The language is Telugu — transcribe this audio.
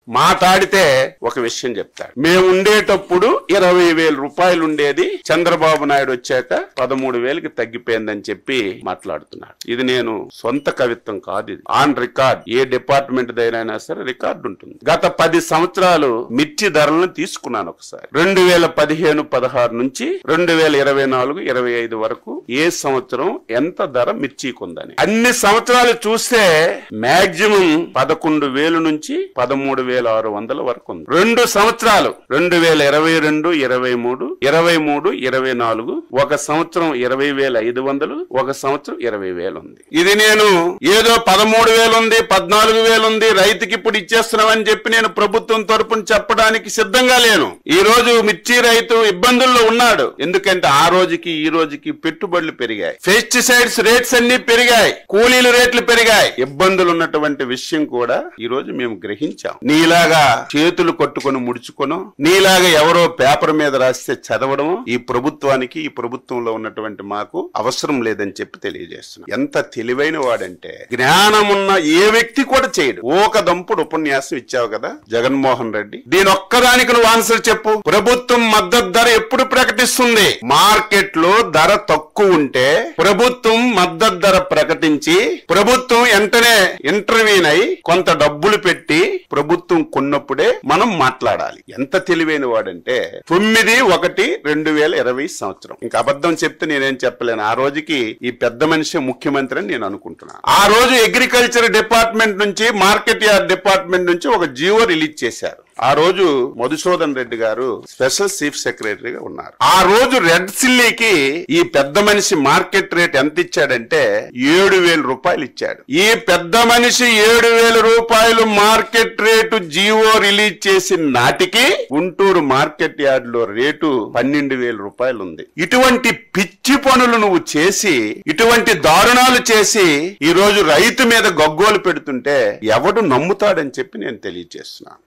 మాట్లాడితే ఒక విషయం చెప్తాడు. మేము ఉండేటప్పుడు 20,000 రూపాయలు ఉండేది, చంద్రబాబు నాయుడు వచ్చాక 13,000కి తగ్గిపోయిందని చెప్పి మాట్లాడుతున్నాడు. ఇది నేను సొంత కవిత్వం కాదు, ఇది ఆన్ రికార్డ్. ఏ డిపార్ట్మెంట్ దైనా సరే రికార్డు ఉంటుంది. గత 10 సంవత్సరాలు మిర్చి ధరలను తీసుకున్నాను ఒకసారి. 2015-16 నుంచి 2024-25 వరకు ఏ సంవత్సరం ఎంత ధర మిర్చికి ఉందని అన్ని సంవత్సరాలు చూస్తే మాక్సిమం 11,000 నుంచి 13,600 వరకు ఉంది. 2 సంవత్సరాలు 2022-23, 23-24 ఒక సంవత్సరం 20,500, ఒక సంవత్సరం 20,000 ఉంది. ఇది నేను ఏదో 13,000 ఉంది, 14,000 ఉంది, రైతుకి ఇప్పుడు ఇచ్చేస్తున్నామని చెప్పి నేను ప్రభుత్వం తరపున చెప్పడానికి సిద్ధంగా లేను. ఈ రోజు మిర్చి రైతు ఇబ్బందుల్లో ఉన్నాడు. ఎందుకంటే ఆ రోజుకి ఈ రోజుకి పెట్టుబడులు పెరిగాయి, పెస్టిసైడ్స్ రేట్స్ అన్ని పెరిగాయి, కూలీల రేట్లు పెరిగాయి. ఇబ్బందులు ఉన్నటువంటి విషయం కూడా ఈ రోజు మేము గ్రహించాం. నీలాగా చేతులు కొట్టుకొని ముడుచుకోను, నీలాగా ఎవరో పేపర్ మీద రాస్తే చదవడము ఈ ప్రభుత్వానికి, ఈ ప్రభుత్వంలో ఉన్నటువంటి మాకు అవసరం లేదని చెప్పి తెలియజేస్తున్నాం. ఎంత తెలివైన వాడంటే జ్ఞానమున్న ఏ వ్యక్తి కూడా చేయడు. ఒక దంపుడు ఉపన్యాసం ఇచ్చావు కదా జగన్మోహన్ రెడ్డి, దీని ఒక్కదానికి నువ్వు ఆన్సర్ చెప్పు. ప్రభుత్వం మద్దతు ధర ఎప్పుడు ప్రకటిస్తుంది? మార్కెట్ లో ధర తక్కువ ఉంటే ప్రభుత్వం మద్దతు ధర ప్రకటించి ప్రభుత్వం వెంటనే ఇంటర్వ్యూన్ అయి కొంత డబ్బులు పెట్టి ప్రభుత్వం కొన్నప్పుడే మనం మాట్లాడాలి. ఎంత తెలివైన వాడంటే 9/1/2020 సంవత్సరం. ఇంకా అబద్ధం చెప్తే నేనేం చెప్పలేను. ఆ రోజుకి ఈ పెద్ద మనిషి ముఖ్యమంత్రి అని నేను అనుకుంటున్నాను. ఆ రోజు అగ్రికల్చర్ డిపార్ట్మెంట్ నుంచి, మార్కెట్ యార్డ్ డిపార్ట్మెంట్ నుంచి ఒక జీవో రిలీజ్ చేశారు. ఆ రోజు మధుసూదన్ రెడ్డి గారు స్పెషల్ చీఫ్ సెక్రటరీగా ఉన్నారు. ఆ రోజు రెడ్ సిల్లీకి ఈ పెద్ద మనిషి మార్కెట్ రేట్ ఎంత ఇచ్చాడంటే 7,000 రూపాయలు ఇచ్చాడు. ఈ పెద్ద మనిషి 7,000 రూపాయలు మార్కెట్ రేటు జీవో రిలీజ్ చేసిన నాటికి గుంటూరు మార్కెట్ యార్డ్ లో రేటు 12,000 రూపాయలు ఉంది. ఇటువంటి పిచ్చి పనులు నువ్వు చేసి, ఇటువంటి దారుణాలు చేసి ఈ రోజు రైతు మీద గగ్గోలు పెడుతుంటే ఎవడు నమ్ముతాడని చెప్పి నేను తెలియజేస్తున్నాను.